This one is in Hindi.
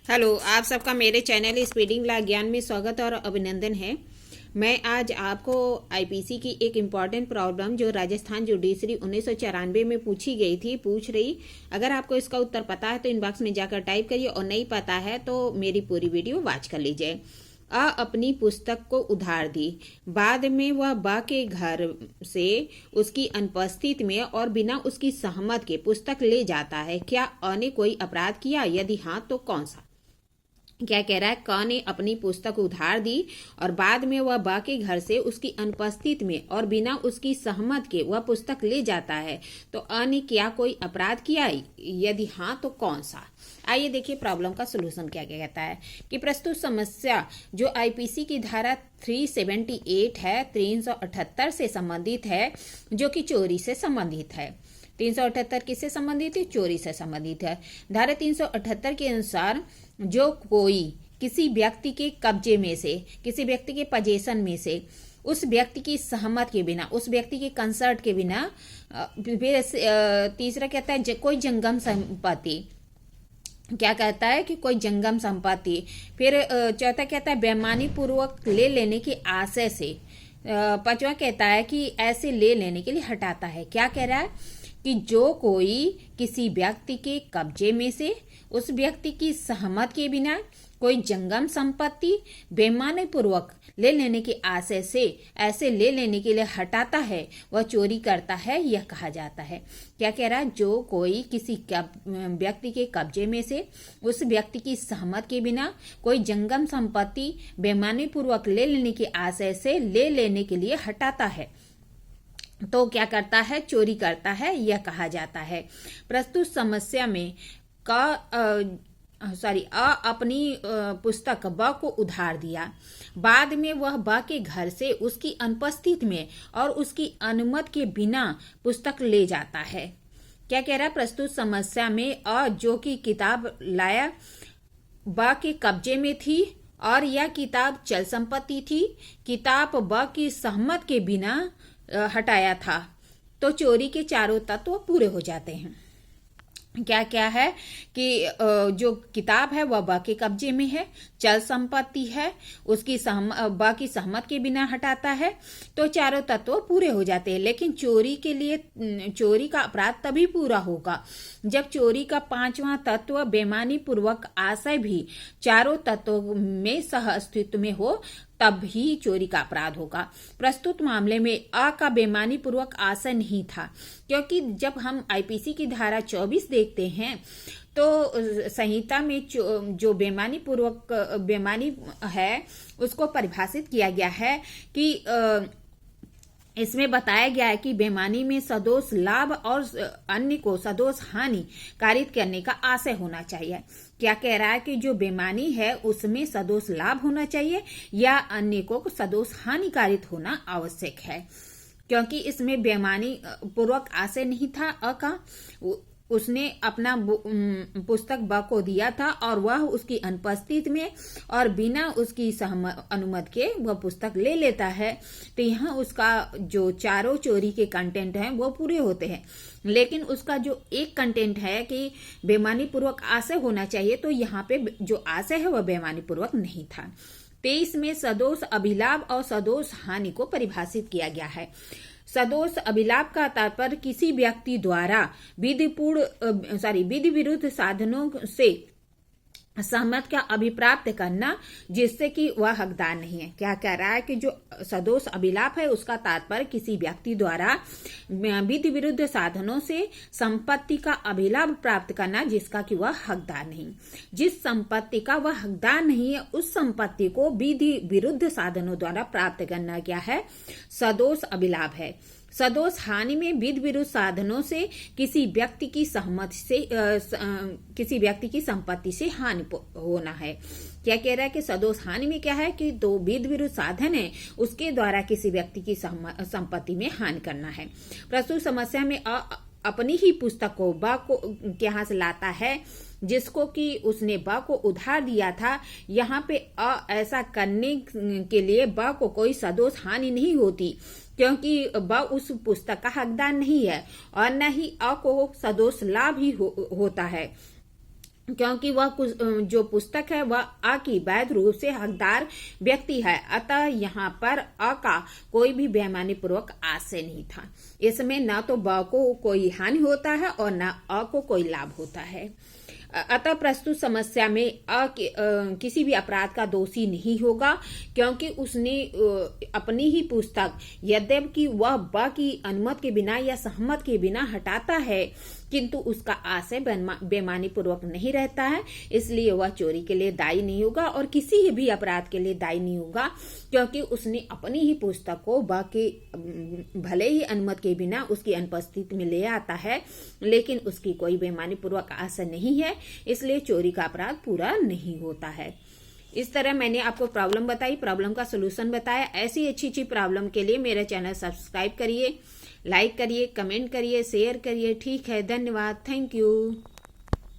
हेलो, आप सबका मेरे चैनल स्पीडिंग ला ज्ञान में स्वागत और अभिनंदन है। मैं आज आपको आईपीसी की एक इम्पॉर्टेंट प्रॉब्लम जो राजस्थान जुडिशरी 1994 में पूछी गई थी पूछ रही। अगर आपको इसका उत्तर पता है तो इनबॉक्स में जाकर टाइप करिए और नहीं पता है तो मेरी पूरी वीडियो वॉच कर लीजिए। अ अपनी पुस्तक को उधार दी, बाद में वह बा के घर से उसकी अनुपस्थिति में और बिना उसकी सहमत के पुस्तक ले जाता है। क्या अ ने कोई अपराध किया? यदि हाँ तो कौन सा? क्या कह रहा है? क ने अपनी पुस्तक उधार दी और बाद में वह बा के घर से उसकी अनुपस्थिति में और बिना उसकी सहमत के वह पुस्तक ले जाता है। तो अ ने क्या कोई अपराध किया? यदि हाँ तो कौन सा? आइए देखिए प्रॉब्लम का सलूशन क्या क्या कहता है कि प्रस्तुत समस्या जो आईपीसी की धारा 378 है 378 से संबंधित है, जो कि चोरी से संबंधित है। 378 किससे संबंधित है? चोरी से संबंधित है। धारा 378 के अनुसार जो कोई किसी व्यक्ति के कब्जे में से, किसी व्यक्ति के पजेशन में से उस व्यक्ति की सहमत के बिना, उस व्यक्ति के कंसर्ट के बिना, तीसरा कहता है कोई जंगम संपत्ति, क्या कहता है कि कोई जंगम संपत्ति। फिर चौथा कहता है बेईमानी पूर्वक ले लेने की आशय से। पांचवा कहता है कि ऐसे ले लेने के लिए हटाता है। क्या कह रहा है कि जो कोई किसी व्यक्ति के कब्जे में से उस व्यक्ति की सहमत के बिना कोई जंगम संपत्ति बेईमानी पूर्वक ले लेने की आशय से ऐसे ले लेने के लिए हटाता है, वह चोरी करता है, यह कहा जाता है। क्या कह रहा है? जो कोई किसी व्यक्ति के कब्जे में से उस व्यक्ति की सहमत के बिना कोई जंगम संपत्ति बेईमानी पूर्वक ले लेने की आशय से ले लेने के लिए हटाता है तो क्या करता है? चोरी करता है, यह कहा जाता है। प्रस्तुत समस्या में अ अपनी पुस्तक ब को उधार दिया, बाद में वह ब के घर से उसकी अनुपस्थिति में और उसकी अनुमति के बिना पुस्तक ले जाता है। क्या कह रहा है? प्रस्तुत समस्या में अ जो कि किताब लाया ब के कब्जे में थी और यह किताब चल संपत्ति थी, किताब ब की सहमत के बिना हटाया था, तो चोरी के चारों तत्व पूरे हो जाते हैं। क्या क्या है कि जो किताब है वह बा के कब्जे में है, चल संपत्ति है, उसकी बा की सहमत के बिना हटाता है, तो चारों तत्व पूरे हो जाते हैं। लेकिन चोरी के लिए चोरी का अपराध तभी पूरा होगा जब चोरी का पांचवा तत्व बेईमानी पूर्वक आशय भी चारों तत्वों में सह अस्तित्व में हो, तब ही चोरी का अपराध होगा। प्रस्तुत मामले में अ का बेईमानी पूर्वक आशय नहीं था, क्योंकि जब हम आईपीसी की धारा 24 देखते हैं तो संहिता में जो बेईमानी है उसको परिभाषित किया गया है कि इसमें बताया गया है कि बेईमानी में सदोष लाभ और अन्य को सदोष हानि कारित करने का आशय होना चाहिए। क्या कह रहा है कि जो बेईमानी है उसमें सदोष लाभ होना चाहिए या अन्य को सदोष हानि कारित होना आवश्यक है, क्योंकि इसमें बेईमानी पूर्वक आशय नहीं था। अ का उसने अपना पुस्तक ब को दिया था और वह उसकी अनुपस्थिति में और बिना उसकी अनुमति के वह पुस्तक ले लेता है, तो यहाँ उसका जो चारों चोरी के कंटेंट हैं वो पूरे होते हैं। लेकिन उसका जो एक कंटेंट है कि बेईमानी पूर्वक आशय होना चाहिए, तो यहाँ पे जो आशय है वह बेईमानी पूर्वक नहीं था। 23 में सदोष अभिलाभ और सदोष हानि को परिभाषित किया गया है। सदोष अभिलाभ का तात्पर्य किसी व्यक्ति द्वारा विधि विरुद्ध साधनों से सहमत का अभिप्राप्त करना जिससे कि वह हकदार नहीं है। क्या कह रहा है कि जो सदोष अभिलाप है उसका तात्पर्य किसी व्यक्ति द्वारा विधि विरुद्ध साधनों से संपत्ति का अभिलाभ प्राप्त करना जिसका कि वह हकदार नहीं। जिस संपत्ति का वह हकदार नहीं है उस संपत्ति को विधि विरुद्ध साधनों द्वारा प्राप्त करना क्या है? सदोष अभिलाभ है। सदोष हानि में विधि विरुद्ध साधनों से किसी व्यक्ति की सहमति से किसी व्यक्ति की संपत्ति से हानि होना है। क्या कह रहा है कि सदोष हानि में क्या है कि दो विधि विरुद्ध साधन है उसके द्वारा किसी व्यक्ति की संपत्ति में हानि करना है। प्रस्तुत समस्या में अपनी ही पुस्तक को ब को यहाँ से लाता है जिसको कि उसने ब को उधार दिया था। यहाँ पे ऐसा करने के लिए ब को कोई सदोष हानि नहीं होती, क्योंकि ब उस पुस्तक का हकदार नहीं है और न ही अ को सदोष लाभ ही होता है। क्योंकि वह जो पुस्तक है वह अ की वैध रूप से हकदार व्यक्ति है, अतः यहाँ पर अ का कोई भी बेईमानी पूर्वक आशय नहीं था। इसमें न तो ब को कोई हानि होता है और न अ को कोई लाभ होता है। अतः प्रस्तुत समस्या में किसी भी अपराध का दोषी नहीं होगा, क्योंकि उसने अपनी ही पुस्तक यद्यपि वह ब की अनुमति के बिना या सहमत के बिना हटाता है, किंतु उसका आशय बेईमानी पूर्वक नहीं रहता है, इसलिए वह चोरी के लिए दायी नहीं होगा और किसी भी अपराध के लिए दायी नहीं होगा, क्योंकि उसने अपनी ही पुस्तक को ब के भले ही अनुमति के बिना उसकी अनुपस्थिति में ले आता है, लेकिन उसकी कोई बेईमानी पूर्वक आशय नहीं है, इसलिए चोरी का अपराध पूरा नहीं होता है। इस तरह मैंने आपको प्रॉब्लम बताई, प्रॉब्लम का सलूशन बताया। ऐसी अच्छी प्रॉब्लम के लिए मेरा चैनल सब्सक्राइब करिए, लाइक करिए, कमेंट करिए, शेयर करिए। ठीक है, धन्यवाद, थैंक यू।